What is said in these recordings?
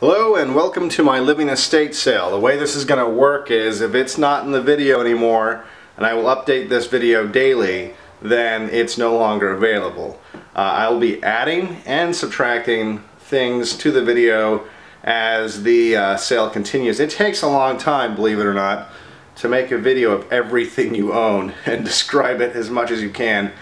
Hello and welcome to my living estate sale. The way this is going to work is if it's not in the video anymore and I will update this video daily, then it's no longer available. I will be adding and subtracting things to the video as the sale continues. It takes a long time, believe it or not, to make a video of everything you own and describe it as much as you can.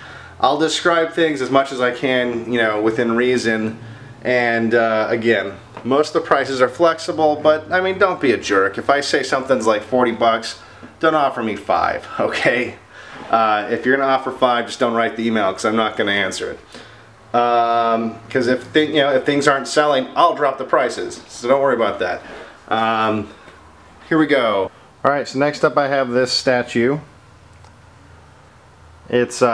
I'll describe things as much as I can, you know, within reason. And again, most of the prices are flexible, but I mean, don't be a jerk. If I say something's like 40 bucks, don't offer me 5, okay? If you're gonna offer 5, just don't write the email because I'm not gonna answer it. Because if things aren't selling, I'll drop the prices. So don't worry about that. Here we go. All right, so next up I have this statue. It's made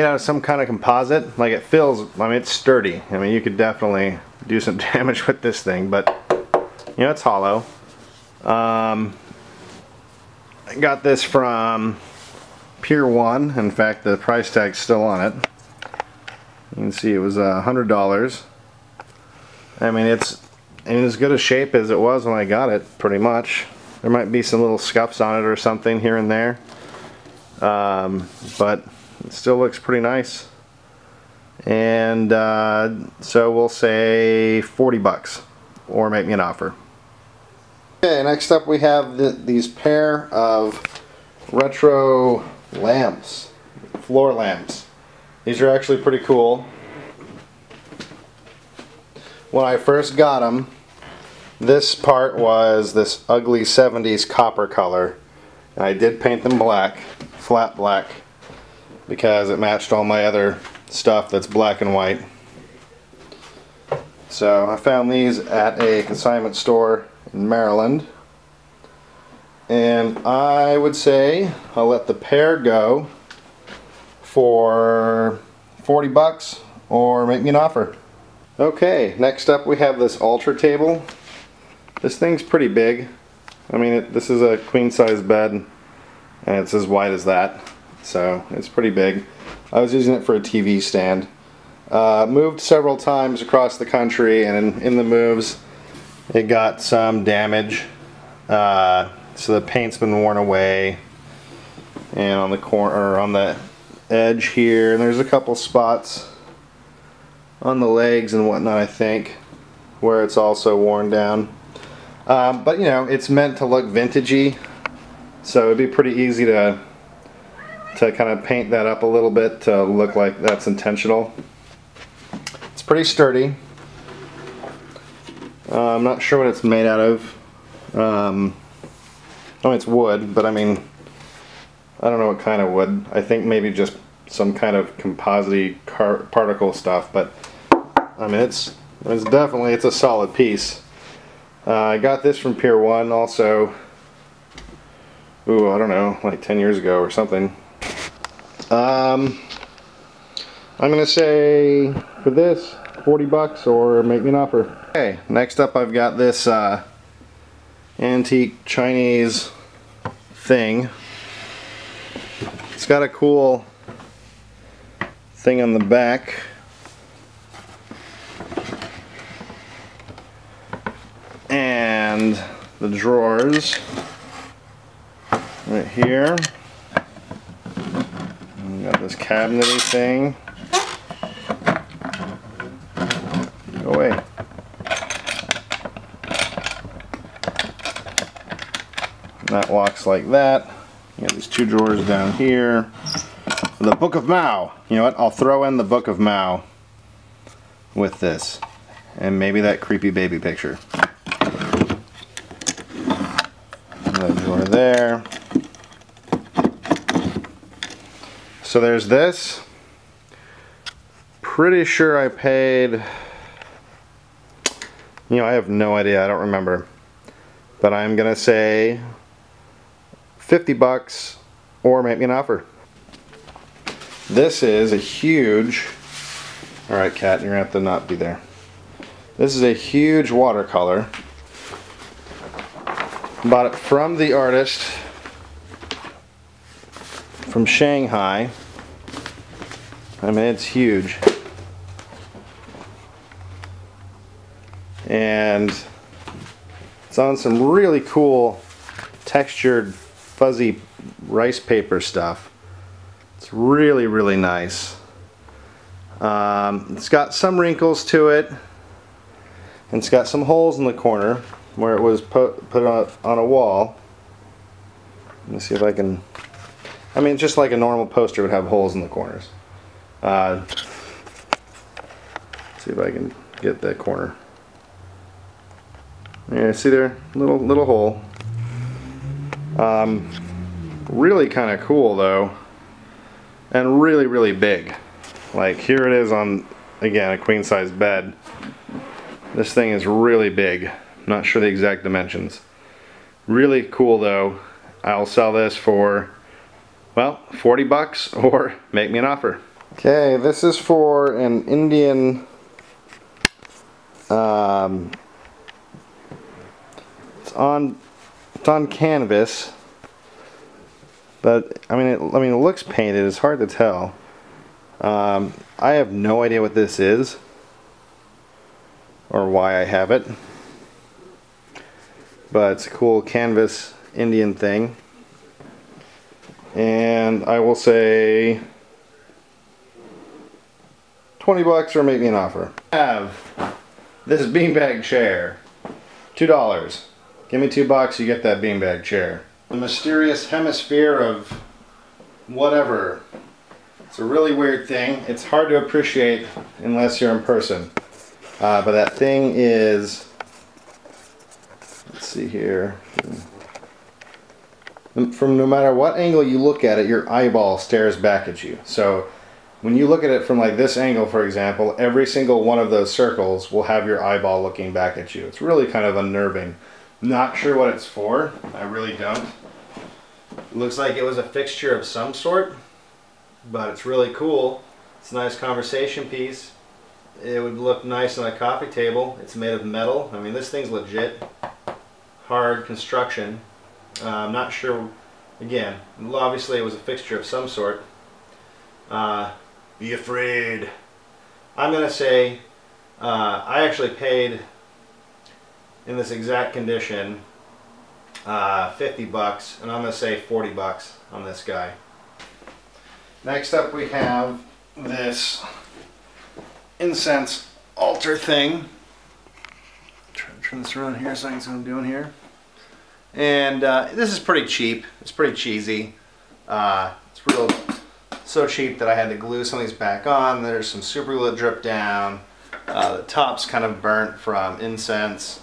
out of some kind of composite. Like, it feels, I mean, it's sturdy. I mean, you could definitely do some damage with this thing, but you know, it's hollow. I got this from Pier 1. In fact, the price tag's still on it. You can see it was $100. I mean, it's in as good a shape as it was when I got it, pretty much. There might be some little scuffs on it or something here and there. But it still looks pretty nice. And so we'll say 40 bucks, or make me an offer. Okay, next up we have these pair of retro lamps, floor lamps. These are actually pretty cool. When I first got them, this part was this ugly 70s copper color, and I did paint them black, flat black, because it matched all my other stuff that's black and white. So I found these at a consignment store in Maryland, and I would say I'll let the pair go for 40 bucks or make me an offer. Okay, next up we have this altar table. This thing's pretty big. I mean, this is a queen size bed and it's as wide as that, so it's pretty big. I was using it for a TV stand. Moved several times across the country, and in the moves it got some damage. So the paint's been worn away, and on the corner, or on the edge here, and there's a couple spots on the legs and whatnot, I think, where it's also worn down. But you know, it's meant to look vintagey, so it'd be pretty easy to kind of paint that up a little bit to look like that's intentional. It's pretty sturdy. I'm not sure what it's made out of. Oh, it's wood, but I mean, I don't know what kind of wood. I think maybe just some kind of composite particle stuff, but I mean, it's definitely, it's a solid piece. I got this from Pier 1 also, ooh, I don't know, like 10 years ago or something. I'm gonna say for this 40 bucks or make me an offer. Okay, next up I've got this antique Chinese thing. It's got a cool thing on the back. And the drawers right here. We got this cabinety thing. Go away. And that locks like that. You got these 2 drawers down here. The Book of Mao. You know what? I'll throw in the Book of Mao with this. And maybe that creepy baby picture. Another drawer there. So there's this. Pretty sure I paid, you know, I have no idea, I don't remember. But I'm gonna say 50 bucks or make me an offer. This is a huge, alright cat, you're gonna have to not be there. This is a huge watercolor. Bought it from the artist from Shanghai. I mean, it's huge. And It's on some really cool textured fuzzy rice paper stuff. It's really, really nice. It's got some wrinkles to it, and it's got some holes in the corner where it was put on a wall. Let me see if I can, I mean, just like a normal poster would have holes in the corners. See if I can get that corner. Yeah, see there? Little hole. Really kind of cool though, and really, really big. Like here it is on, again, a queen size bed. This thing is really big. Not sure the exact dimensions. Really cool though. I'll sell this for, well, 40 bucks or make me an offer. Okay, this is for an Indian, it's on canvas, but I mean it looks painted. It's hard to tell. I have no idea what this is or why I have it, but it's a cool canvas Indian thing, and I will say 20 bucks or make me an offer. I have this beanbag chair, $2. Give me $2, you get that beanbag chair. The mysterious hemisphere of whatever. It's a really weird thing. It's hard to appreciate unless you're in person. But that thing is, let's see here. From no matter what angle you look at it, your eyeball stares back at you. So when you look at it from like this angle, for example, every single one of those circles will have your eyeball looking back at you. It's really kind of unnerving. Not sure what it's for. I really don't. It looks like it was a fixture of some sort, but it's really cool. It's a nice conversation piece. It would look nice on a coffee table. It's made of metal. I mean, this thing's legit. Hard construction. I'm not sure, again, obviously it was a fixture of some sort. Be afraid. I'm going to say I actually paid, in this exact condition, 50 bucks, and I'm going to say 40 bucks on this guy. Next up we have this incense altar thing. Try to turn this around here so I can see what I'm doing here. And this is pretty cheap. It's pretty cheesy. It's real so cheap that I had to glue some of these back on. There's some super glue that dripped down. The top's kind of burnt from incense.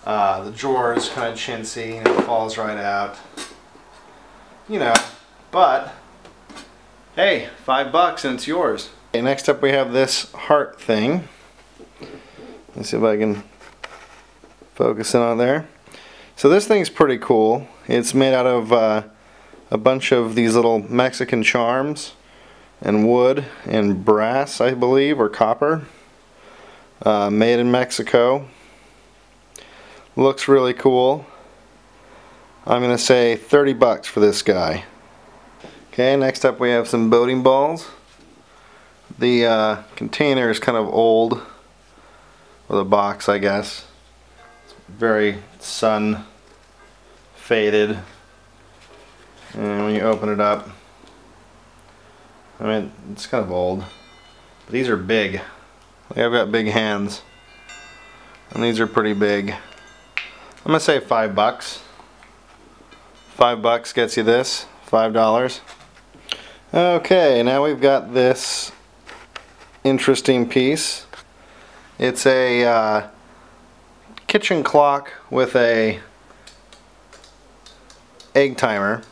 The drawer is kind of chintzy and it falls right out. You know, but hey, $5 and it's yours. Okay, next up we have this heart thing. Let's see if I can focus in on there. So this thing's pretty cool. It's made out of a bunch of these little Mexican charms and wood and brass, I believe, or copper. Made in Mexico. Looks really cool. I'm gonna say 30 bucks for this guy. Okay, next up we have some boating balls. The container is kind of old, or the box, I guess. It's very sun faded, and when you open it up, I mean, it's kind of old, but these are big. Like, I've got big hands, and these are pretty big. I'm gonna say 5 bucks. 5 bucks gets you this. $5. Okay, now we've got this interesting piece. It's a kitchen clock with a egg timer.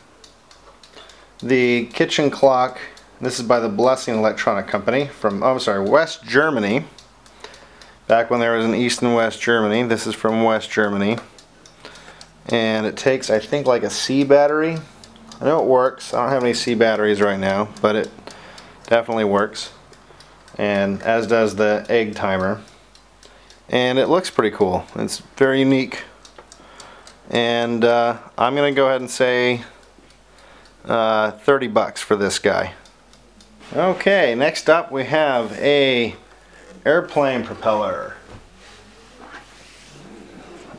The kitchen clock, this is by the Blessing Electronic Company from, oh, I'm sorry, West Germany. Back when there was an East and West Germany. This is from West Germany. And it takes, I think, like a C battery. I know it works. I don't have any C batteries right now, but it definitely works. And as does the egg timer. And it looks pretty cool. It's very unique. And I'm going to go ahead and say 30 bucks for this guy. Okay, next up we have a airplane propeller.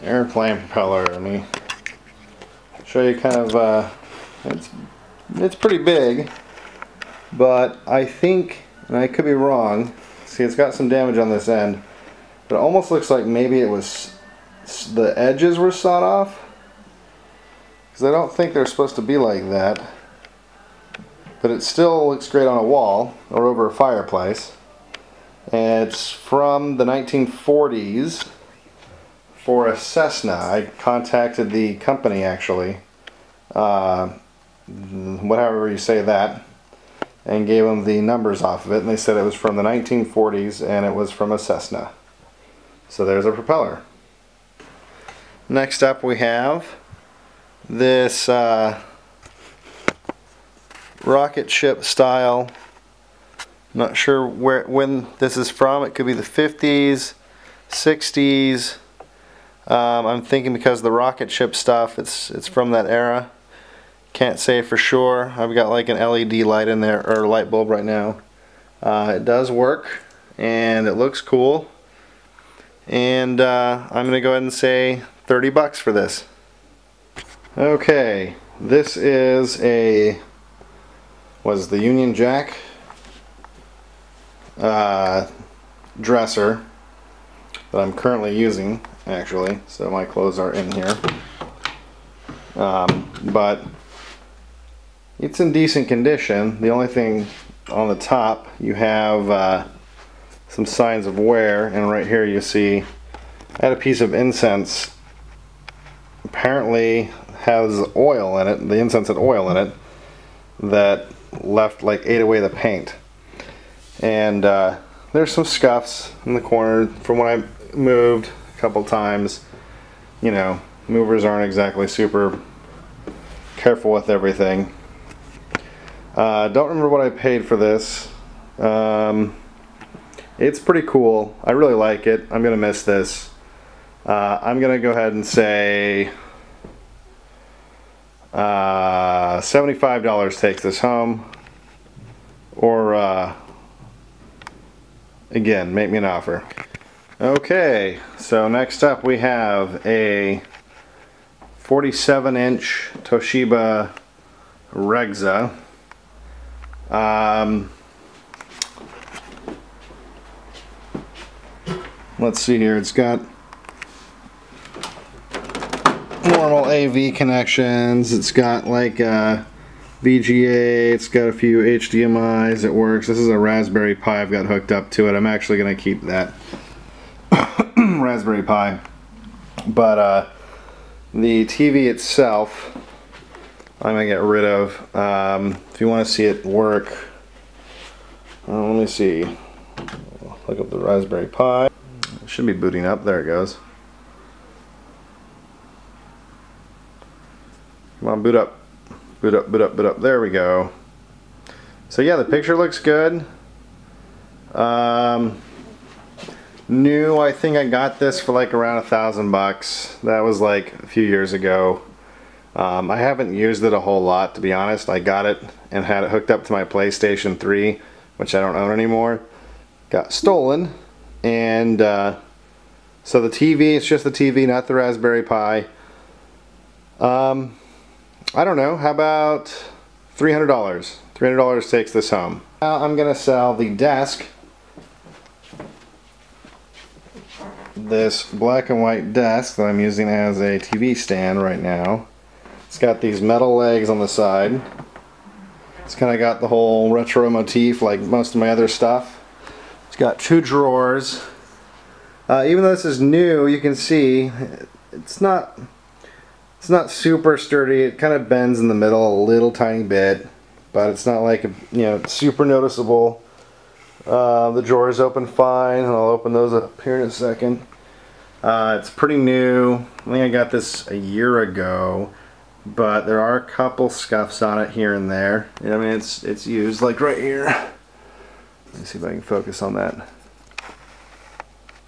airplane propeller. Let me show you kind of, it's pretty big, but I think, and I could be wrong, see it's got some damage on this end, but it almost looks like maybe it was, the edges were sawed off, because I don't think they're supposed to be like that, but it still looks great on a wall or over a fireplace. And it's from the 1940s for a Cessna. I contacted the company actually, whatever you say that, and gave them the numbers off of it, and they said it was from the 1940s and it was from a Cessna. So there's a propeller. Next up we have this rocket ship style. Not sure when this is from. It could be the 50s, 60s. I'm thinking because the rocket ship stuff, it's from that era. Can't say for sure. I've got like an LED light in there, or light bulb right now. It does work and it looks cool. And I'm gonna go ahead and say 30 bucks for this. Okay, this is a, was the Union Jack dresser that I'm currently using, actually, so my clothes are in here, but it's in decent condition. The only thing on the top, you have some signs of wear, and right here you see I had a piece of incense, apparently has oil in it, the incense had oil in it that left, like, ate away the paint. And there's some scuffs in the corner from when I moved a couple times. You know, movers aren't exactly super careful with everything. Don't remember what I paid for this. It's pretty cool. I really like it. I'm gonna miss this. I'm gonna go ahead and say $75 takes this home, or again, make me an offer. Okay, so next up we have a 47-inch Toshiba Regza. Let's see here, it's got normal AV connections, it's got like VGA, it's got a few HDMIs, it works. This is a Raspberry Pi I've got hooked up to it. I'm actually going to keep that Raspberry Pi. But the TV itself, I'm going to get rid of. If you want to see it work, let me see. Look up the Raspberry Pi. It should be booting up. There it goes. Come on, boot up. Boot up, boot up, boot up. There we go. So yeah, the picture looks good. New, I think I got this for like around $1,000. That was like a few years ago. I haven't used it a whole lot, to be honest. I got it and had it hooked up to my PlayStation 3, which I don't own anymore. Got stolen, and so the TV, it's just the TV, not the Raspberry Pi. I don't know, how about $300? $300 takes this home. Now I'm gonna sell the desk, this black and white desk that I'm using as a TV stand right now. It's got these metal legs on the side. It's kind of got the whole retro motif like most of my other stuff. It's got 2 drawers. Even though this is new, you can see it's not super sturdy. It kind of bends in the middle a little tiny bit, but it's not like, you know, super noticeable. The drawers open fine, and I'll open those up here in a second. It's pretty new. I think I got this a year ago, but there are a couple scuffs on it here and there. I mean, it's used, like right here. Let me see if I can focus on that.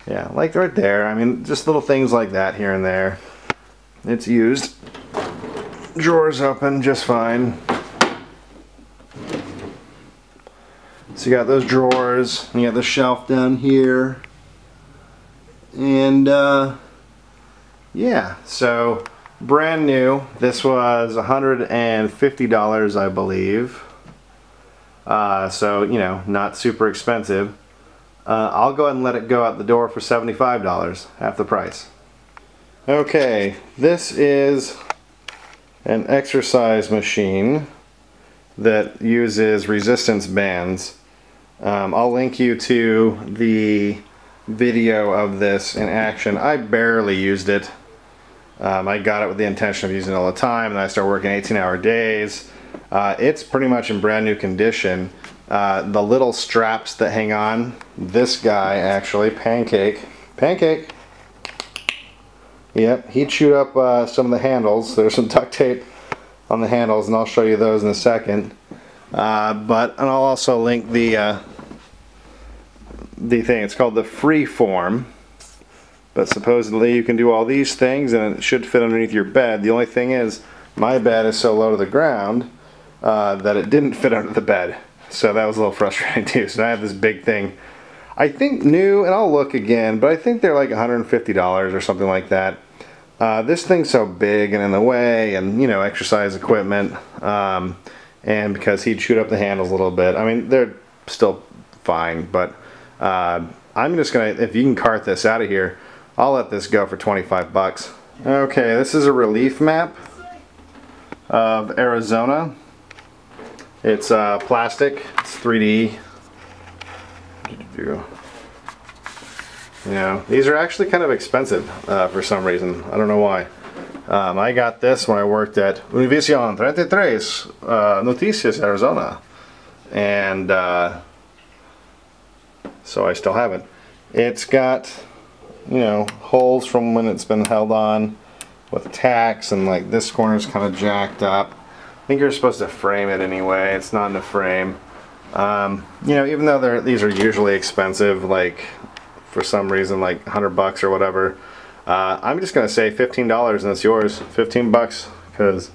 Yeah, like right there. I mean, just little things like that here and there. It's used. Drawers open just fine. So you got those drawers, and you got the shelf down here, and yeah, so brand new. This was $150, I believe. So, you know, not super expensive. I'll go ahead and let it go out the door for $75, half the price. Okay, this is an exercise machine that uses resistance bands. I'll link you to the video of this in action. I barely used it. I got it with the intention of using it all the time, and I started working 18-hour days. It's pretty much in brand new condition. The little straps that hang on, this guy actually, Pancake, yep, he chewed up some of the handles. There's some duct tape on the handles, and I'll show you those in a second. And I'll also link the thing. It's called the Freeform, but supposedly you can do all these things and it should fit underneath your bed. The only thing is, my bed is so low to the ground that it didn't fit under the bed, so that was a little frustrating too. So I have this big thing, I think new, and I'll look again, but I think they're like $150 or something like that. This thing's so big and in the way, and you know, exercise equipment, and because he chewed up the handles a little bit. I mean, they're still fine, but I'm just gonna, if you can cart this out of here, I'll let this go for 25 bucks. Okay, this is a relief map of Arizona. It's plastic, it's 3D. You know, these are actually kind of expensive for some reason. I don't know why. I got this when I worked at Univision 33 Noticias, Arizona. And so I still have it. It's got, you know, holes from when it's been held on with tacks, and like this corner's kind of jacked up. I think you're supposed to frame it anyway. It's not in a frame. You know, even though these are usually expensive, like for some reason like 100 bucks or whatever, I'm just gonna say $15 and it's yours. 15 bucks, because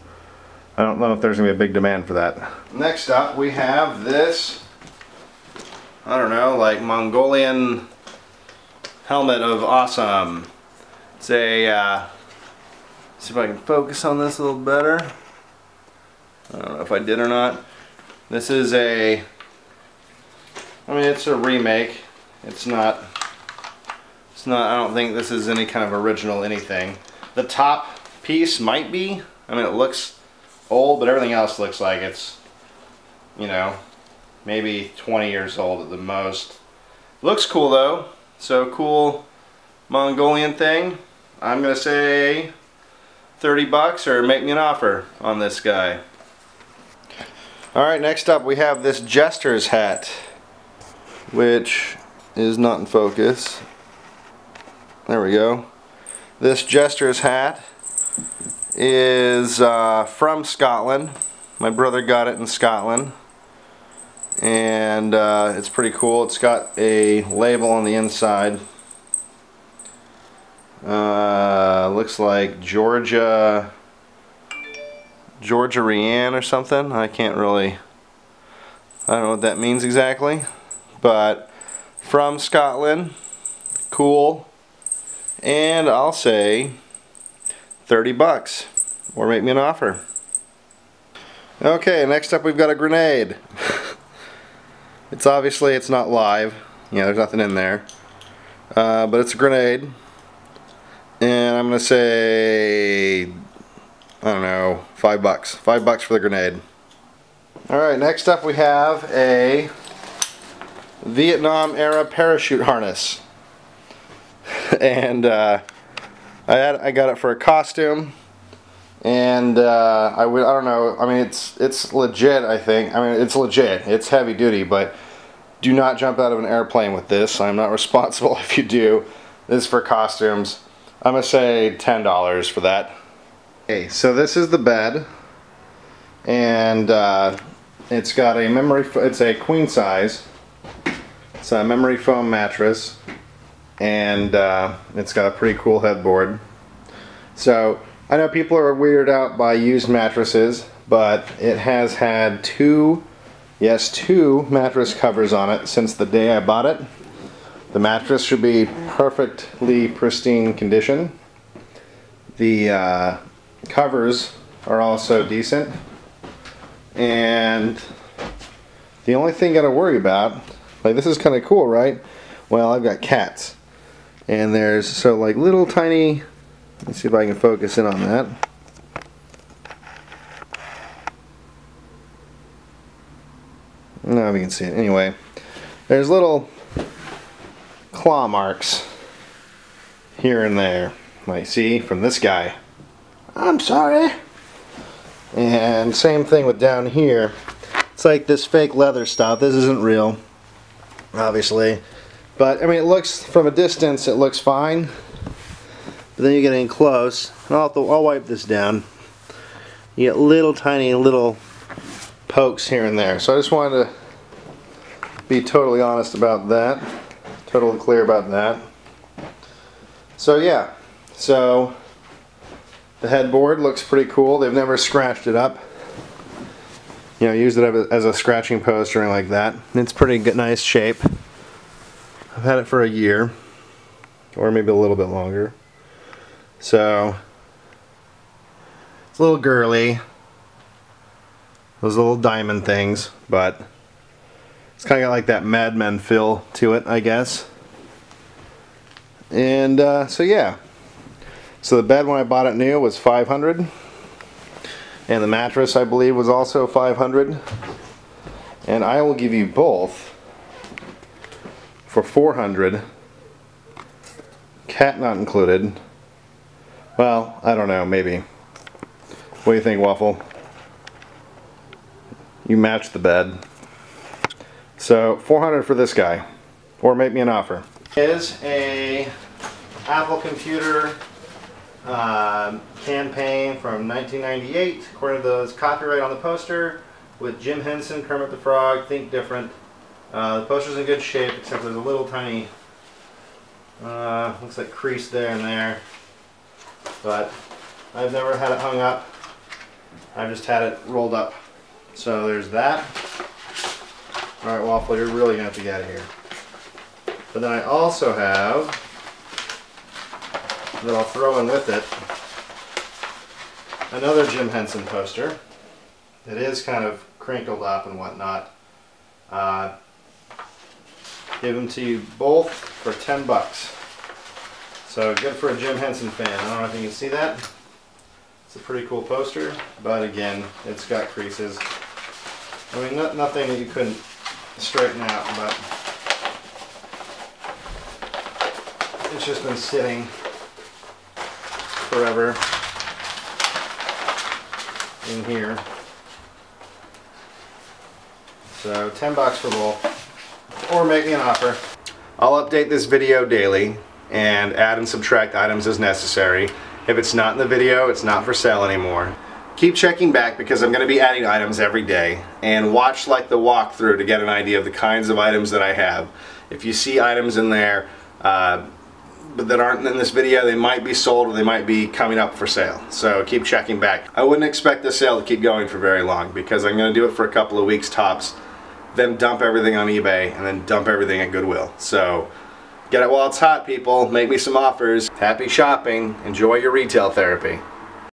I don't know if there's gonna be a big demand for that. Next up we have this, I don't know, like Mongolian helmet of awesome. It's a see if I can focus on this a little better. I don't know if I did or not. This is a, I mean, it's a remake. It's not, I don't think this is any kind of original anything. The top piece might be. I mean, it looks old, but everything else looks like it's, you know, maybe 20 years old at the most. Looks cool though. So cool Mongolian thing. I'm gonna say 30 bucks, or make me an offer on this guy. Alright, next up we have this Jester's hat, which is not in focus. There we go. This Jester's hat is from Scotland. My brother got it in Scotland, and it's pretty cool. It's got a label on the inside. Looks like Georgia Rianne or something. I don't know what that means exactly, but from Scotland, cool, and I'll say 30 bucks, or make me an offer. Okay, next up we've got a grenade. It's not live, you know, there's nothing in there, but it's a grenade, and I'm gonna say, I don't know, 5 bucks. 5 bucks for the grenade. Alright, next up we have a Vietnam era parachute harness. And I got it for a costume, and I don't know, I mean, it's legit, I think. I mean, it's legit. It's heavy duty, but do not jump out of an airplane with this. I'm not responsible if you do. This is for costumes. I'm gonna say $10 for that. Okay, so this is the bed, and it's got a it's a queen size. It's a memory foam mattress, and it's got a pretty cool headboard. So I know people are weirded out by used mattresses, but it has had two mattress covers on it since the day I bought it. The mattress should be perfectly pristine condition. The covers are also decent, and the only thing you gotta worry about, like, this is kind of cool, right? Well, I've got cats, and there's so like little tiny, let's see if I can focus in on that. I don't know if you can see it. Anyway, there's little claw marks here and there. Like, see, from this guy. I'm sorry. And same thing with down here. It's like this fake leather stuff. This isn't real, obviously. But, I mean, it looks, from a distance, it looks fine. But then you get in close, and I'll wipe this down. You get little tiny little pokes here and there. So I just wanted to be totally honest about that. Totally clear about that. So yeah, so the headboard looks pretty cool. They've never scratched it up. You know, used it as a scratching post or anything like that. It's pretty good, nice shape. I've had it for a year, or maybe a little bit longer. So it's a little girly, those little diamond things, but it's kind of got like that Mad Men feel to it, I guess. And so yeah, so the bed when I bought it new was $500, and the mattress I believe was also $500, and I will give you both for $400, cat not included. Well, I don't know, maybe. What do you think, Waffle? You match the bed. So $400 for this guy, or make me an offer. Is a Apple computer campaign from 1998, according to the copyright on the poster, with Jim Henson, Kermit the Frog, Think Different. The poster's in good shape, except there's a little tiny, looks like crease there and there. But I've never had it hung up. I've just had it rolled up. So there's that. Alright, Waffle, you're really going to have to get out of here. But then I also have, that I'll throw in with it, another Jim Henson poster. It is kind of crinkled up and whatnot. Give them to you both for 10 bucks. So good for a Jim Henson fan. I don't know if you can see that. It's a pretty cool poster, but again, it's got creases. I mean, nothing that you couldn't straighten out, but it's just been sitting forever in here. So 10 bucks for both, or make me an offer. I'll update this video daily and add and subtract items as necessary. If it's not in the video, it's not for sale anymore. Keep checking back because I'm going to be adding items every day, and watch like the walkthrough to get an idea of the kinds of items that I have. If you see items in there but that aren't in this video, they might be sold or they might be coming up for sale. So keep checking back. I wouldn't expect the sale to keep going for very long because I'm going to do it for a couple of weeks tops, then dump everything on eBay, and then dump everything at Goodwill. So get it while it's hot, people. Make me some offers. Happy shopping. Enjoy your retail therapy.